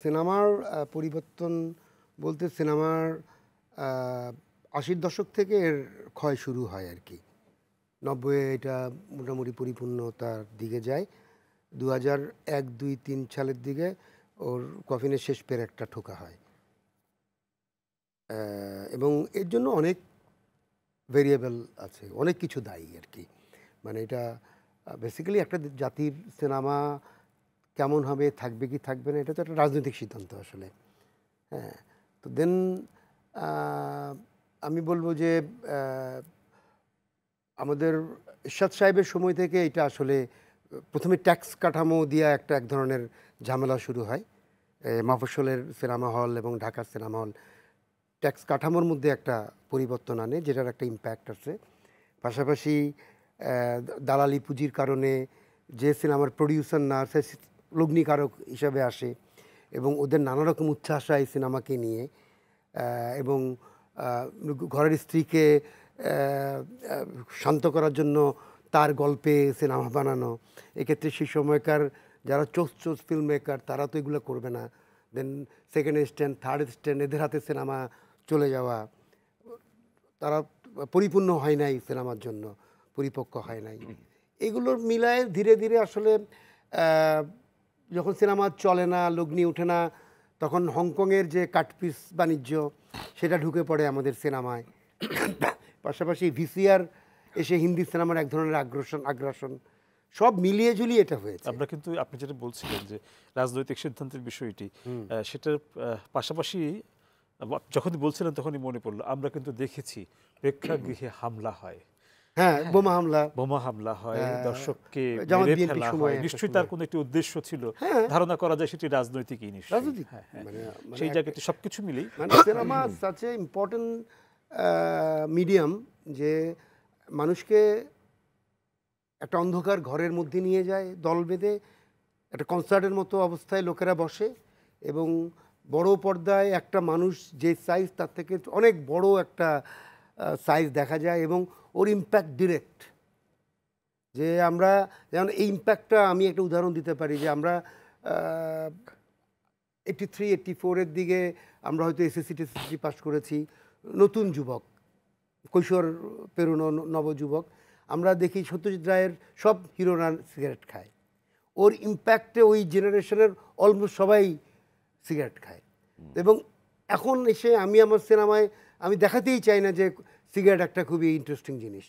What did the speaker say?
সিনেমার পরিবর্তন বলতে সিনেমার 80-র দশক থেকে এর ক্ষয় শুরু হয় আর কি। 90-এ এটা মোটামুটি পরিপূর্ণতার দিকে যায়। 2001, 2, 3 সালের দিকে ওর কফিনের শেষ পেরেকটা ঠোকা হয়। এবং এর জন্য অনেক ভেরিয়েবল আছে, অনেক কিছু দায়ী আর কি। মানে এটা বেসিক্যালি একটা জাতির সিনেমা কেমন হবে, থাকবে কি থাকবে না, এটা তো একটা রাজনৈতিক সিদ্ধান্ত আসলে। হ্যাঁ, তো দেন আমি বলবো যে আমাদের এরশাদ সাহেবের সময় থেকে এটা আসলে প্রথমে ট্যাক্স কাঠামো দিয়ে এক ধরনের ঝামেলা শুরু হয়। মফস্বলের সিনেমা হল এবং ঢাকার সিনেমা হল ট্যাক্স কাঠামোর মধ্যে একটা পরিবর্তন আনে, যেটার একটা ইম্প্যাক্ট আছে। পাশাপাশি দালালি পুঁজির কারণে যে সিনেমার প্রডিউসার না সে লগ্নিকারক হিসাবে আসে এবং ওদের নানা রকম উচ্ছ্বাস এই সিনেমাকে নিয়ে, এবং ঘরের স্ত্রীকে শান্ত করার জন্য তার গল্পে সিনেমা বানানো। এক্ষেত্রে সেই সময়কার যারা চোস ফিল্ম মেকার তারা তো এগুলো করবে না। Then second stand, third stand, এদের হাতে সিনেমা চলে যাওয়া, তারা পরিপূর্ণ হয় নাই সিনেমার জন্য, পরিপক্ক হয় নাই। এগুলোর মিলায় ধীরে ধীরে আসলে যখন সিনেমা চলে না, লগ্নি ওঠে না, তখন হংকংয়ের যে কাটপিস বাণিজ্য সেটা ঢুকে পড়ে আমাদের সিনেমায়। পাশাপাশি ভিসিআর এসে হিন্দি সিনেমার এক ধরনের আগ্রাসন, সব মিলিয়ে ঝুলিয়ে এটা হয়েছে। আমরা কিন্তু আপনি যেটা বলছিলেন যে রাজনৈতিক সিদ্ধান্তের বিষয়টি, সেটার পাশাপাশি যখনই বলছিলেন তখনই মনে পড়লো আমরা কিন্তু দেখেছি প্রেক্ষাগৃহে হামলা হয়। হ্যাঁ, বোমা হামলা হয়, দর্শককে মেরে ফেলা হয়। নিশ্চয়ই তার কোনো একটি উদ্দেশ্য ছিল, ধারণা করা যায় সেটি রাজনৈতিকই নিশ্চয়ই। সেই জায়গাতে সবকিছু মিলেই মানে cinema such a important medium যে মানুষকে একটা অন্ধকার ঘরের মধ্যে নিয়ে যায় দল বেঁধে, একটা কনসার্টের মতো অবস্থায় লোকেরা বসে এবং বড় পর্দায় একটা মানুষ যে সাইজ তার থেকে অনেক বড় একটা সাইজ দেখা যায় এবং ওর ইম্প্যাক্ট ডিরেক্ট। যে আমরা যেমন এই ইম্প্যাক্টটা আমি একটা উদাহরণ দিতে পারি যে আমরা 83, 84-এর দিকে আমরা হয়তো এসএসসি টেসএসসি পাস করেছি, নতুন যুবক, কৈশোর পেরোনো নবযুবক। আমরা দেখি সত্যজিৎ রায়ের সব হিরোরা সিগারেট খায়, ওর ইম্প্যাক্টে ওই জেনারেশনের অলমোস্ট সবাই সিগারেট খায়। এবং এখন এসে আমি আমার সিনেমায় আমি দেখাতেই চাই না যে সিগারেট একটা খুবই ইন্টারেস্টিং জিনিস।